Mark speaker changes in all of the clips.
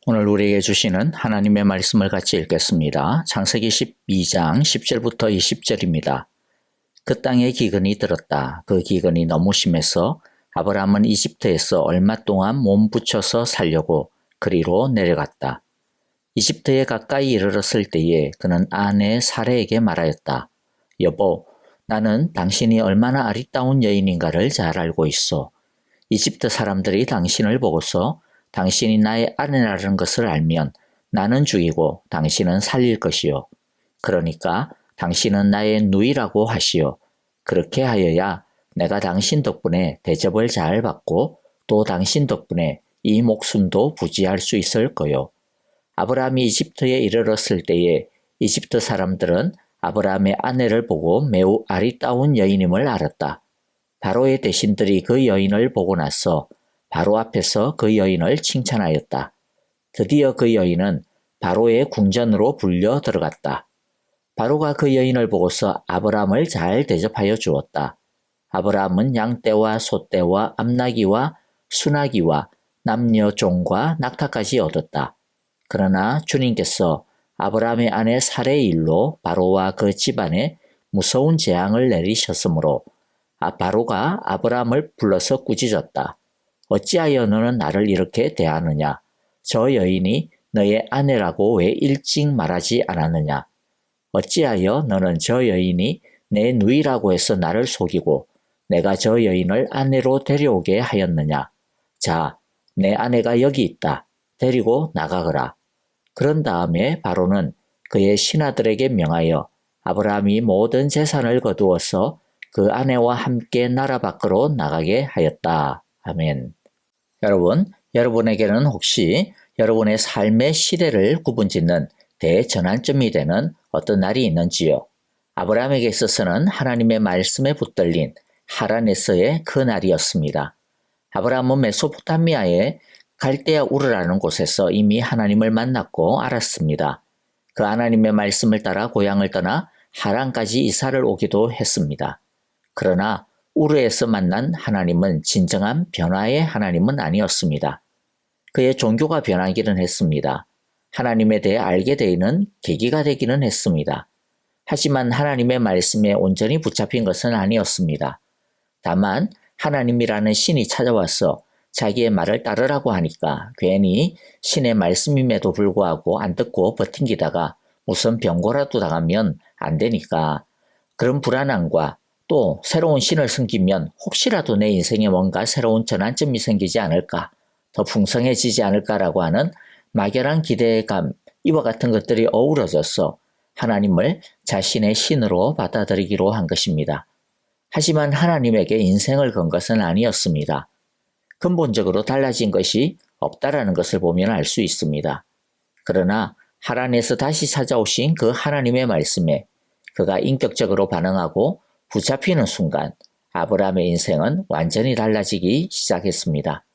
Speaker 1: 오늘 우리에게 주시는 하나님의 말씀을 같이 읽겠습니다. 창세기 12장 10절부터 20절입니다. 그 땅에 기근이 들었다. 그 기근이 너무 심해서 아브라함은 이집트에서 얼마 동안 몸 붙여서 살려고 그리로 내려갔다. 이집트에 가까이 이르렀을 때에 그는 아내 사레에게 말하였다. 여보, 나는 당신이 얼마나 아리따운 여인인가를 잘 알고 있어. 이집트 사람들이 당신을 보고서 당신이 나의 아내라는 것을 알면 나는 죽이고 당신은 살릴 것이요. 그러니까 당신은 나의 누이라고 하시오. 그렇게 하여야 내가 당신 덕분에 대접을 잘 받고 또 당신 덕분에 이 목숨도 부지할 수 있을 거요. 아브라함이 이집트에 이르렀을 때에 이집트 사람들은 아브라함의 아내를 보고 매우 아리따운 여인임을 알았다. 바로의 대신들이 그 여인을 보고 나서 바로 앞에서 그 여인을 칭찬하였다. 드디어 그 여인은 바로의 궁전으로 불려 들어갔다. 바로가 그 여인을 보고서 아브라함을 잘 대접하여 주었다. 아브라함은 양떼와 소떼와 암나귀와 순아귀와 남녀 종과 낙타까지 얻었다. 그러나 주님께서 아브라함의 아내 사레의 일로 바로와 그 집안에 무서운 재앙을 내리셨으므로 바로가 아브라함을 불러서 꾸짖었다. 어찌하여 너는 나를 이렇게 대하느냐? 저 여인이 너의 아내라고 왜 일찍 말하지 않았느냐? 어찌하여 너는 저 여인이 내 누이라고 해서 나를 속이고 내가 저 여인을 아내로 데려오게 하였느냐? 자, 내 아내가 여기 있다. 데리고 나가거라. 그런 다음에 바로는 그의 신하들에게 명하여 아브라함이 모든 재산을 거두어서 그 아내와 함께 나라 밖으로 나가게 하였다. 아멘. 여러분에게는 혹시 여러분의 삶의 시대를 구분짓는 대전환점이 되는 어떤 날이 있는지요? 아브라함에게 있어서는 하나님의 말씀에 붙들린 하란에서의 그 날이었습니다. 아브라함은 메소포타미아의 갈대아 우르라는 곳에서 이미 하나님을 만났고 알았습니다. 그 하나님의 말씀을 따라 고향을 떠나 하란까지 이사를 오기도 했습니다. 그러나 우르에서 만난 하나님은 진정한 변화의 하나님은 아니었습니다. 그의 종교가 변하기는 했습니다. 하나님에 대해 알게 되는 계기가 되기는 했습니다. 하지만 하나님의 말씀에 온전히 붙잡힌 것은 아니었습니다. 다만 하나님이라는 신이 찾아와서 자기의 말을 따르라고 하니까 괜히 신의 말씀임에도 불구하고 안 듣고 버팅기다가 무슨 병고라도 당하면 안 되니까 그런 불안함과 또 새로운 신을 섬기면 혹시라도 내 인생에 뭔가 새로운 전환점이 생기지 않을까, 더 풍성해지지 않을까라고 하는 막연한 기대감, 이와 같은 것들이 어우러져서 하나님을 자신의 신으로 받아들이기로 한 것입니다. 하지만 하나님에게 인생을 건 것은 아니었습니다. 근본적으로 달라진 것이 없다라는 것을 보면 알 수 있습니다. 그러나 하란에서 다시 찾아오신 그 하나님의 말씀에 그가 인격적으로 반응하고 붙잡히는 순간 아브라함의 인생은 완전히 달라지기 시작했습니다.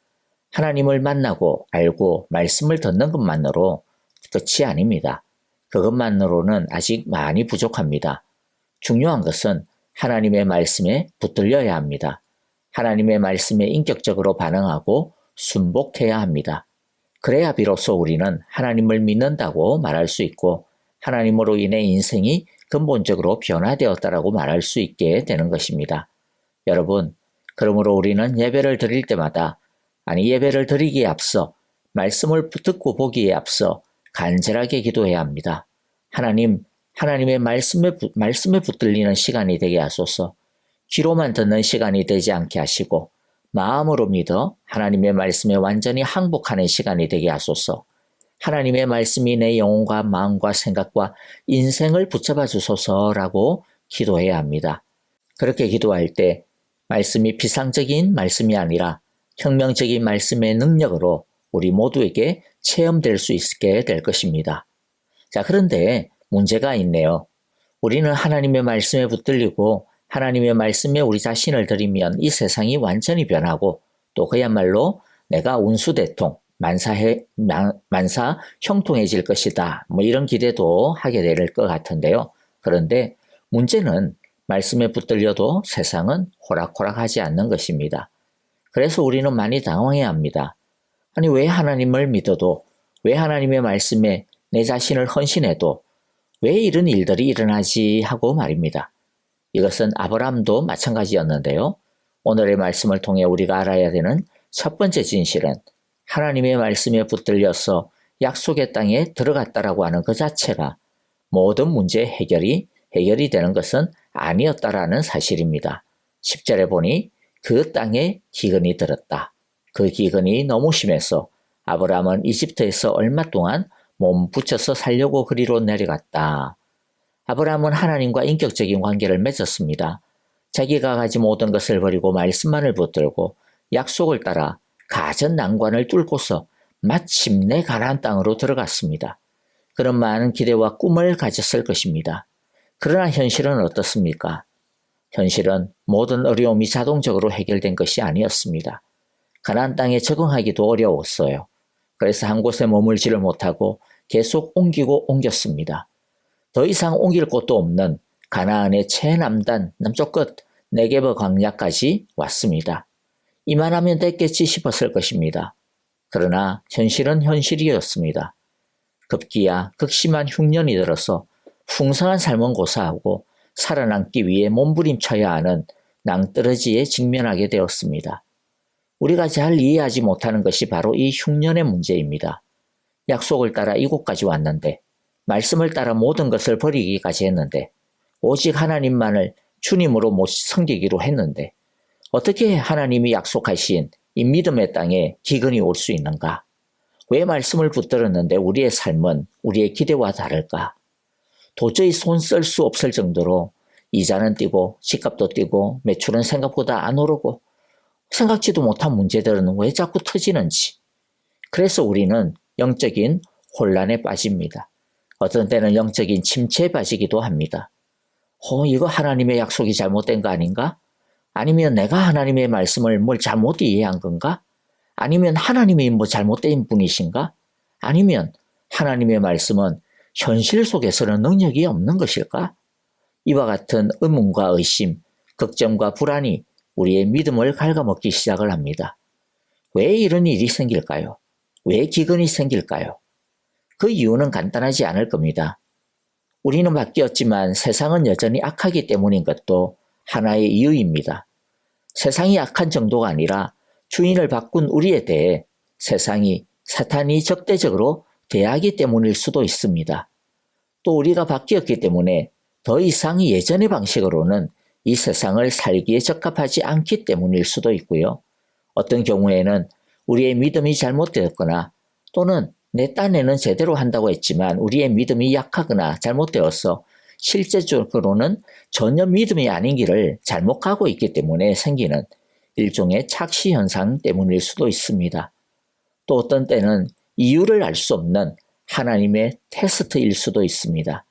Speaker 1: 하나님을 만나고 알고 말씀을 듣는 것만으로 끝이 아닙니다. 그것만으로는 아직 많이 부족합니다. 중요한 것은 하나님의 말씀에 붙들려야 합니다. 하나님의 말씀에 인격적으로 반응하고 순복해야 합니다. 그래야 비로소 우리는 하나님을 믿는다고 말할 수 있고 하나님으로 인해 인생이 근본적으로 변화되었다라고 말할 수 있게 되는 것입니다. 여러분, 그러므로 우리는 예배를 드릴 때마다 예배를 드리기에 앞서 말씀을 듣고 보기에 앞서 간절하게 기도해야 합니다. 하나님의 말씀에 붙들리는 시간이 되게 하소서. 귀로만 듣는 시간이 되지 않게 하시고 마음으로 믿어 하나님의 말씀에 완전히 항복하는 시간이 되게 하소서. 하나님의 말씀이 내 영혼과 마음과 생각과 인생을 붙잡아 주소서라고 기도해야 합니다. 그렇게 기도할 때 말씀이 비상적인 말씀이 아니라 혁명적인 말씀의 능력으로 우리 모두에게 체험될 수 있게 될 것입니다. 자, 그런데 문제가 있네요. 우리는 하나님의 말씀에 붙들리고 하나님의 말씀에 우리 자신을 드리면 이 세상이 완전히 변하고 또 그야말로 내가 운수대통, 만사 형통해질 것이다. 이런 기대도 하게 될 것 같은데요. 그런데 문제는 말씀에 붙들려도 세상은 호락호락하지 않는 것입니다. 그래서 우리는 많이 당황해야 합니다. 왜 하나님을 믿어도 왜 하나님의 말씀에 내 자신을 헌신해도 왜 이런 일들이 일어나지 하고 말입니다. 이것은 아브라함도 마찬가지였는데요. 오늘의 말씀을 통해 우리가 알아야 되는 첫 번째 진실은 하나님의 말씀에 붙들려서 약속의 땅에 들어갔다라고 하는 그 자체가 모든 문제의 해결이 되는 것은 아니었다라는 사실입니다. 10절에 보니 그 땅에 기근이 들었다. 그 기근이 너무 심해서 아브라함은 이집트에서 얼마 동안 몸 붙여서 살려고 그리로 내려갔다. 아브라함은 하나님과 인격적인 관계를 맺었습니다. 자기가 가진 모든 것을 버리고 말씀만을 붙들고 약속을 따라 가전 난관을 뚫고서 마침내 가나안 땅으로 들어갔습니다. 그런 많은 기대와 꿈을 가졌을 것입니다. 그러나 현실은 어떻습니까? 현실은 모든 어려움이 자동적으로 해결된 것이 아니었습니다. 가나안 땅에 적응하기도 어려웠어요. 그래서 한 곳에 머물지를 못하고 계속 옮겼습니다. 더 이상 옮길 곳도 없는 가나안의 최남단 남쪽 끝 네게브 광야까지 왔습니다. 이만하면 됐겠지 싶었을 것입니다. 그러나 현실은 현실이었습니다. 급기야 극심한 흉년이 들어서 풍성한 삶은 고사하고 살아남기 위해 몸부림쳐야 하는 낭떠러지에 직면하게 되었습니다. 우리가 잘 이해하지 못하는 것이 바로 이 흉년의 문제입니다. 약속을 따라 이곳까지 왔는데 말씀을 따라 모든 것을 버리기까지 했는데 오직 하나님만을 주님으로 못 섬기기로 했는데 어떻게 하나님이 약속하신 이 믿음의 땅에 기근이 올 수 있는가? 왜 말씀을 붙들었는데 우리의 삶은 우리의 기대와 다를까? 도저히 손 쓸 수 없을 정도로 이자는 뛰고 집값도 뛰고 매출은 생각보다 안 오르고 생각지도 못한 문제들은 왜 자꾸 터지는지. 그래서 우리는 영적인 혼란에 빠집니다. 어떤 때는 영적인 침체에 빠지기도 합니다. 이거 하나님의 약속이 잘못된 거 아닌가? 아니면 내가 하나님의 말씀을 뭘 잘못 이해한 건가? 아니면 하나님이 뭐 잘못된 분이신가? 아니면 하나님의 말씀은 현실 속에서는 능력이 없는 것일까? 이와 같은 의문과 의심, 걱정과 불안이 우리의 믿음을 갉아먹기 시작을 합니다. 왜 이런 일이 생길까요? 왜 기근이 생길까요? 그 이유는 간단하지 않을 겁니다. 우리는 바뀌었지만 세상은 여전히 악하기 때문인 것도 하나의 이유입니다. 세상이 악한 정도가 아니라 주인을 바꾼 우리에 대해 세상이 사탄이 적대적으로 대하기 때문일 수도 있습니다. 또 우리가 바뀌었기 때문에 더 이상 예전의 방식으로는 이 세상을 살기에 적합하지 않기 때문일 수도 있고요. 어떤 경우에는 우리의 믿음이 잘못되었거나 또는 내 딴에는 제대로 한다고 했지만 우리의 믿음이 약하거나 잘못되어서 실제적으로는 전혀 믿음이 아닌 길을 잘못 가고 있기 때문에 생기는 일종의 착시 현상 때문일 수도 있습니다. 또 어떤 때는 이유를 알 수 없는 하나님의 테스트일 수도 있습니다.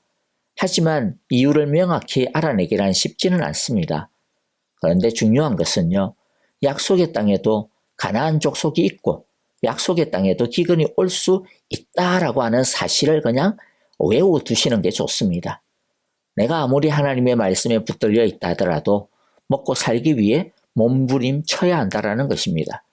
Speaker 1: 하지만 이유를 명확히 알아내기란 쉽지는 않습니다. 그런데 중요한 것은요, 약속의 땅에도 가나안 족속이 있고 약속의 땅에도 기근이 올 수 있다라고 하는 사실을 그냥 외워두시는 게 좋습니다. 내가 아무리 하나님의 말씀에 붙들려 있다 하더라도 먹고 살기 위해 몸부림쳐야 한다라는 것입니다.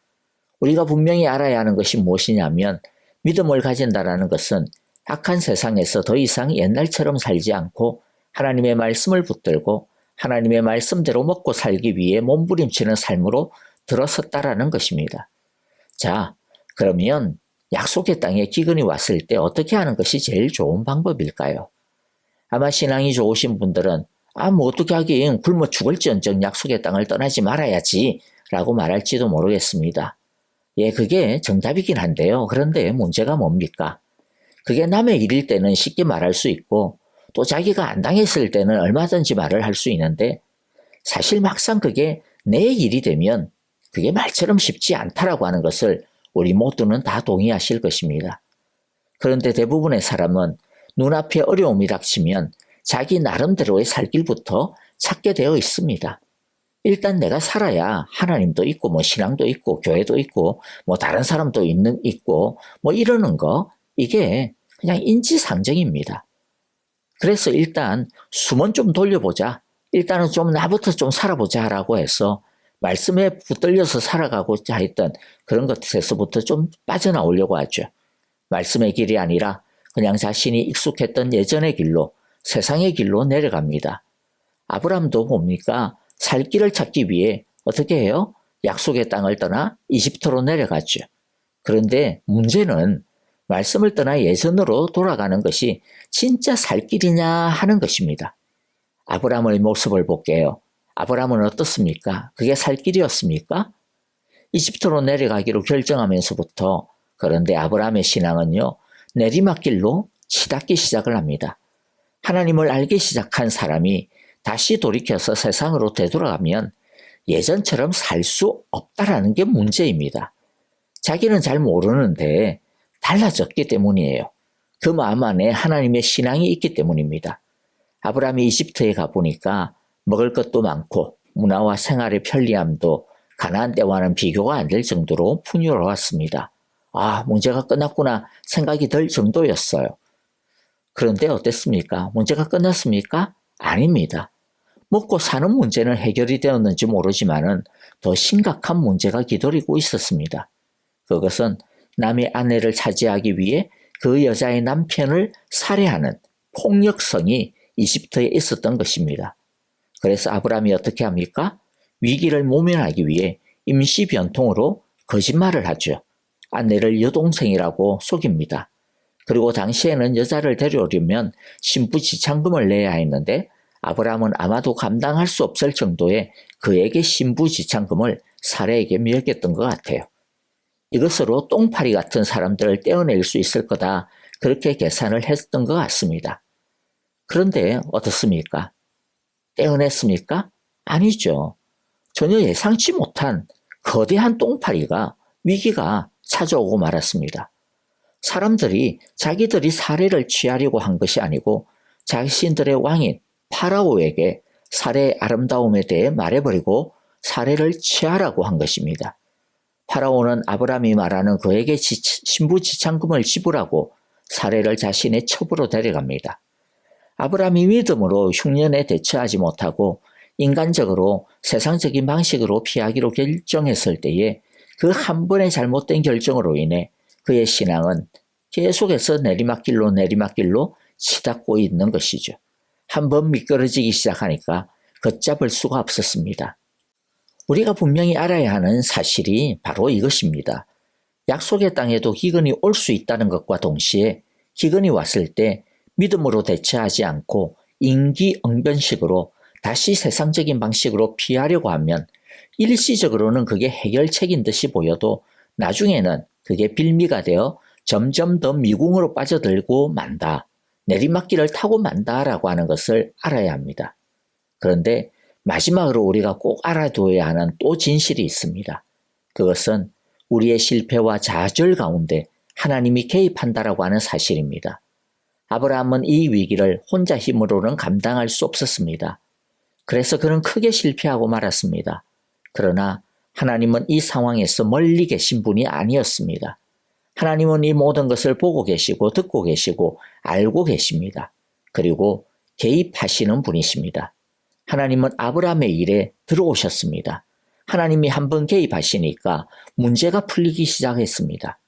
Speaker 1: 우리가 분명히 알아야 하는 것이 무엇이냐면 믿음을 가진다라는 것은 악한 세상에서 더 이상 옛날처럼 살지 않고 하나님의 말씀을 붙들고 하나님의 말씀대로 먹고 살기 위해 몸부림치는 삶으로 들어섰다라는 것입니다. 자, 그러면 약속의 땅에 기근이 왔을 때 어떻게 하는 것이 제일 좋은 방법일까요? 아마 신앙이 좋으신 분들은 뭐 어떻게 하긴 굶어 죽을지언정 약속의 땅을 떠나지 말아야지 라고 말할지도 모르겠습니다. 예, 그게 정답이긴 한데요. 그런데 문제가 뭡니까? 그게 남의 일일 때는 쉽게 말할 수 있고 또 자기가 안 당했을 때는 얼마든지 말을 할 수 있는데 사실 막상 그게 내 일이 되면 그게 말처럼 쉽지 않다라고 하는 것을 우리 모두는 다 동의하실 것입니다. 그런데 대부분의 사람은 눈앞에 어려움이 닥치면 자기 나름대로의 살 길부터 찾게 되어 있습니다. 일단 내가 살아야 하나님도 있고 뭐 신앙도 있고 교회도 있고 뭐 다른 사람도 있고 뭐 이러는 거 이게 그냥 인지상정입니다. 그래서 일단 숨은 좀 돌려보자. 일단은 좀 나부터 좀 살아보자 라고 해서 말씀에 붙들려서 살아가고자 했던 그런 것에서부터 좀 빠져나오려고 하죠. 말씀의 길이 아니라 그냥 자신이 익숙했던 예전의 길로, 세상의 길로 내려갑니다. 아브라함도 뭡니까? 살 길을 찾기 위해 어떻게 해요? 약속의 땅을 떠나 이집트로 내려갔죠. 그런데 문제는 말씀을 떠나 예전으로 돌아가는 것이 진짜 살 길이냐 하는 것입니다. 아브라함의 모습을 볼게요. 아브라함은 어떻습니까? 그게 살 길이었습니까? 이집트로 내려가기로 결정하면서부터 그런데 아브라함의 신앙은요. 내리막길로 치닫기 시작을 합니다. 하나님을 알기 시작한 사람이 다시 돌이켜서 세상으로 되돌아가면 예전처럼 살 수 없다라는 게 문제입니다. 자기는 잘 모르는데 달라졌기 때문이에요. 그 마음 안에 하나님의 신앙이 있기 때문입니다. 아브라함이 이집트에 가보니까 먹을 것도 많고 문화와 생활의 편리함도 가나안 때와는 비교가 안 될 정도로 풍요로웠습니다. 아, 문제가 끝났구나 생각이 들 정도였어요. 그런데 어땠습니까? 문제가 끝났습니까? 아닙니다. 먹고 사는 문제는 해결이 되었는지 모르지만은 더 심각한 문제가 기다리고 있었습니다. 그것은 남의 아내를 차지하기 위해 그 여자의 남편을 살해하는 폭력성이 이집트에 있었던 것입니다. 그래서 아브라함이 어떻게 합니까? 위기를 모면하기 위해 임시 변통으로 거짓말을 하죠. 아내를 여동생이라고 속입니다. 그리고 당시에는 여자를 데려오려면 신부지참금을 내야 했는데 아브라함은 아마도 감당할 수 없을 정도의 그에게 신부지참금을 사례에게 미역했던 것 같아요. 이것으로 똥파리 같은 사람들을 떼어낼 수 있을 거다 그렇게 계산을 했던 것 같습니다. 그런데 어떻습니까? 떼어냈습니까? 아니죠. 전혀 예상치 못한 거대한 똥파리가 위기가 찾아오고 말았습니다. 사람들이 자기들이 살해를 취하려고 한 것이 아니고 자신들의 왕인 파라오에게 살해의 아름다움에 대해 말해버리고 살해를 취하라고 한 것입니다. 파라오는 아브라함이 말하는 그에게 신부지참금을 지불하고 살해를 자신의 첩으로 데려갑니다. 아브라함이 믿음으로 흉년에 대처하지 못하고 인간적으로 세상적인 방식으로 피하기로 결정했을 때에 그 한 번의 잘못된 결정으로 인해 그의 신앙은 계속해서 내리막길로 치닫고 있는 것이죠. 한 번 미끄러지기 시작하니까 걷잡을 수가 없었습니다. 우리가 분명히 알아야 하는 사실이 바로 이것입니다. 약속의 땅에도 기근이 올 수 있다는 것과 동시에 기근이 왔을 때 믿음으로 대처하지 않고 임기응변식으로 다시 세상적인 방식으로 피하려고 하면 일시적으로는 그게 해결책인 듯이 보여도 나중에는 그게 빌미가 되어 점점 더 미궁으로 빠져들고 만다. 내리막길을 타고 만다라고 하는 것을 알아야 합니다. 그런데 마지막으로 우리가 꼭 알아둬야 하는 또 진실이 있습니다. 그것은 우리의 실패와 좌절 가운데 하나님이 개입한다라고 하는 사실입니다. 아브라함은 이 위기를 혼자 힘으로는 감당할 수 없었습니다. 그래서 그는 크게 실패하고 말았습니다. 그러나 하나님은 이 상황에서 멀리 계신 분이 아니었습니다. 하나님은 이 모든 것을 보고 계시고 듣고 계시고 알고 계십니다. 그리고 개입하시는 분이십니다. 하나님은 아브라함의 일에 들어오셨습니다. 하나님이 한번 개입하시니까 문제가 풀리기 시작했습니다.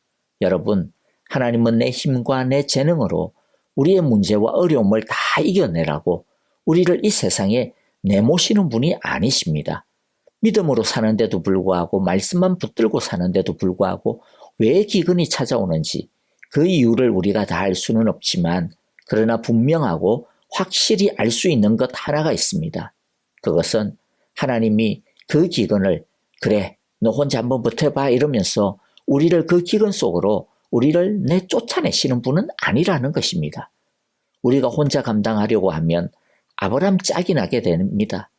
Speaker 1: 여러분, 하나님은 내 힘과 내 재능으로 우리의 문제와 어려움을 다 이겨내라고 우리를 이 세상에 내모시는 분이 아니십니다. 믿음으로 사는데도 불구하고 말씀만 붙들고 사는데도 불구하고 왜 기근이 찾아오는지 그 이유를 우리가 다 알 수는 없지만 그러나 분명하고 확실히 알 수 있는 것 하나가 있습니다. 그것은 하나님이 그 기근을 그래 너 혼자 한번 버텨봐 이러면서 우리를 그 기근 속으로 우리를 내쫓아내시는 분은 아니라는 것입니다. 우리가 혼자 감당하려고 하면 아브라함 짝이 나게 됩니다.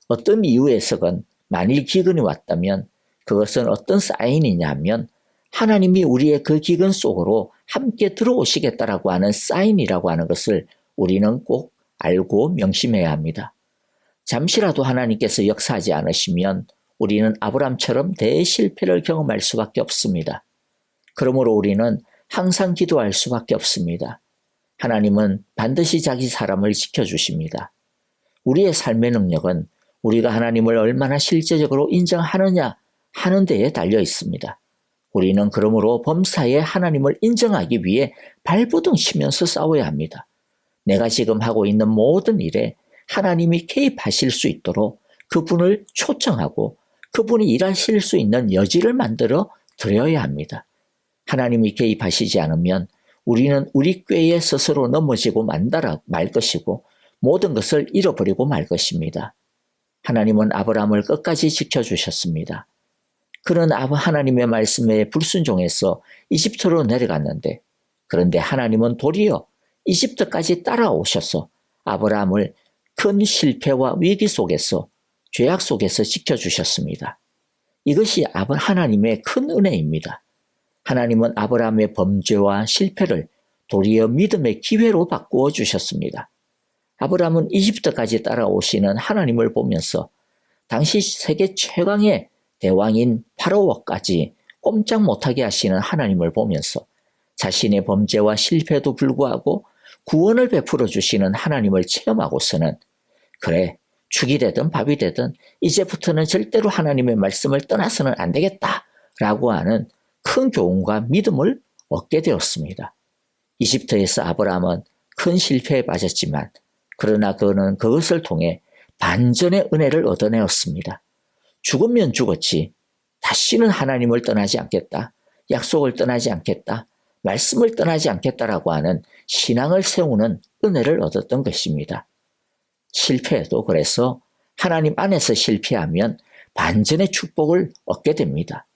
Speaker 1: 어떤 이유에서건 만일 기근이 왔다면 그것은 어떤 사인이냐 하면 하나님이 우리의 그 기근 속으로 함께 들어오시겠다라고 하는 사인이라고 하는 것을 우리는 꼭 알고 명심해야 합니다. 잠시라도 하나님께서 역사하지 않으시면 우리는 아브라함처럼 대실패를 경험할 수밖에 없습니다. 그러므로 우리는 항상 기도할 수밖에 없습니다. 하나님은 반드시 자기 사람을 지켜주십니다. 우리의 삶의 능력은 우리가 하나님을 얼마나 실제적으로 인정하느냐 하는 데에 달려 있습니다. 우리는 그러므로 범사에 하나님을 인정하기 위해 발버둥 치면서 싸워야 합니다. 내가 지금 하고 있는 모든 일에 하나님이 개입하실 수 있도록 그분을 초청하고 그분이 일하실 수 있는 여지를 만들어 드려야 합니다. 하나님이 개입하시지 않으면 우리는 우리 꾀에 스스로 넘어지고 말 것이고 모든 것을 잃어버리고 말 것입니다. 하나님은 아브라함을 끝까지 지켜주셨습니다. 그는 하나님의 말씀에 불순종해서 이집트로 내려갔는데, 그런데 하나님은 도리어 이집트까지 따라오셔서 아브라함을 큰 실패와 위기 속에서, 죄악 속에서 지켜주셨습니다. 이것이 하나님의 큰 은혜입니다. 하나님은 아브라함의 범죄와 실패를 도리어 믿음의 기회로 바꾸어 주셨습니다. 아브라함은 이집트까지 따라오시는 하나님을 보면서 당시 세계 최강의 대왕인 파라오까지 꼼짝 못하게 하시는 하나님을 보면서 자신의 범죄와 실패에도 불구하고 구원을 베풀어 주시는 하나님을 체험하고서는, 그래, 죽이 되든 밥이 되든 이제부터는 절대로 하나님의 말씀을 떠나서는 안 되겠다라고 하는 큰 교훈과 믿음을 얻게 되었습니다. 이집트에서 아브라함은 큰 실패에 빠졌지만 그러나 그는 그것을 통해 반전의 은혜를 얻어내었습니다. 죽으면 죽었지 다시는 하나님을 떠나지 않겠다, 약속을 떠나지 않겠다, 말씀을 떠나지 않겠다라고 하는 신앙을 세우는 은혜를 얻었던 것입니다. 실패해도 그래서 하나님 안에서 실패하면 반전의 축복을 얻게 됩니다.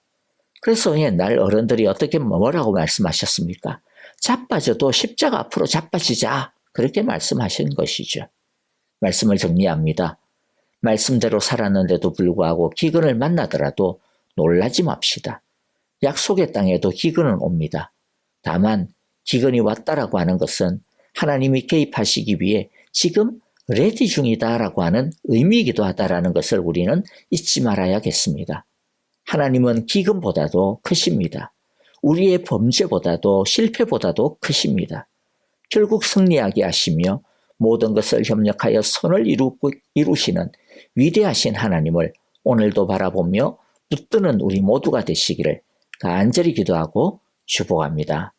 Speaker 1: 그래서 옛날 어른들이 어떻게 뭐라고 말씀하셨습니까? 자빠져도 십자가 앞으로 자빠지자, 그렇게 말씀하신 것이죠. 말씀을 정리합니다. 말씀대로 살았는데도 불구하고 기근을 만나더라도 놀라지 맙시다. 약속의 땅에도 기근은 옵니다. 다만 기근이 왔다라고 하는 것은 하나님이 개입하시기 위해 지금 레디 중이다라고 하는 의미이기도 하다라는 것을 우리는 잊지 말아야겠습니다. 하나님은 기근보다도 크십니다. 우리의 범죄보다도 실패보다도 크십니다. 결국 승리하게 하시며 모든 것을 협력하여 선을 이루시는 위대하신 하나님을 오늘도 바라보며 붙드는 우리 모두가 되시기를 간절히 기도하고 축복합니다.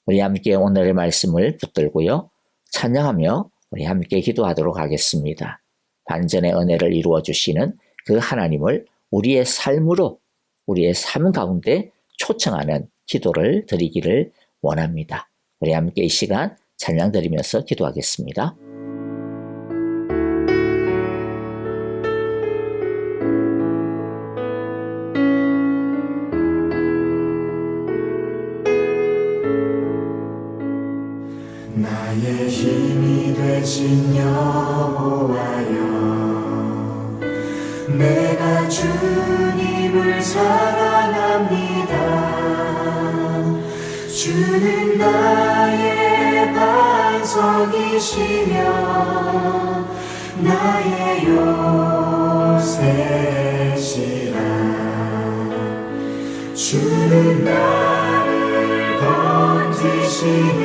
Speaker 1: 우리 함께 오늘의 말씀을 붙들고요, 찬양하며 우리 함께 기도하도록 하겠습니다. 반전의 은혜를 이루어 주시는 그 하나님을 우리의 삶으로, 우리의 삶 가운데 초청하는 기도를 드리기를 원합니다. 우리 함께 이 시간 찬양 드리면서 기도하겠습니다.
Speaker 2: 나의 힘이 되신 여호와여, 내가 주님을 사랑합니다. 주는 나의 반석이시며 나의 요새시라. 주는 나를 건지시는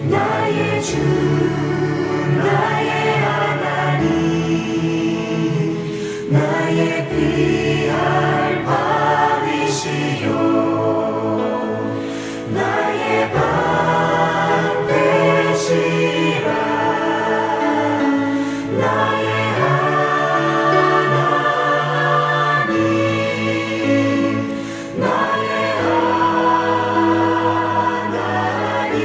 Speaker 2: 나의 주, 나의 하나님, 나의 피할 밥이시요 나의 방 되시라. 나의 하나님, 나의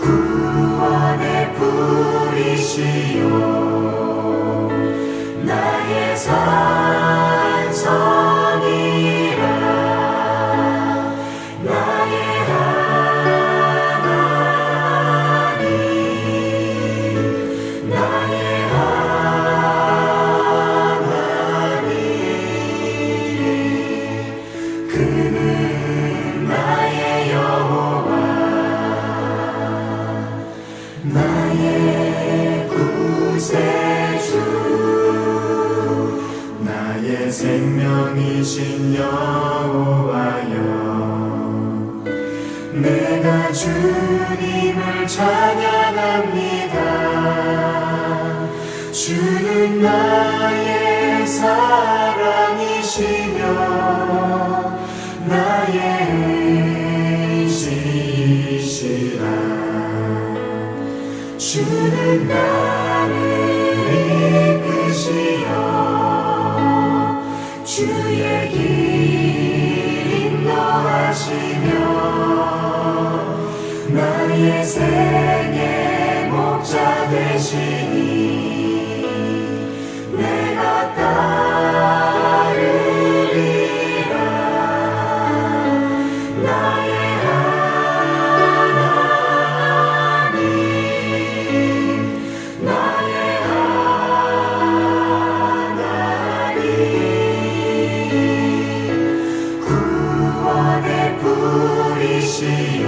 Speaker 2: 구원의 불이시요 나의 산성이라. 나의 하나님, 나의 하나님, 그는 나의 여호와, 나의 구세주, 나의 생명이신 여호와여, 내가 주님을 찬양합니다. 주는 나의 사랑이 되시며 나의 의지이시라. 주는 나를 이끄시어 주의 길 인도하시며 나의 생의 목자 되시니 내가 따르리라. 나의 하나님 나의 하나님 구원의 뿌리시요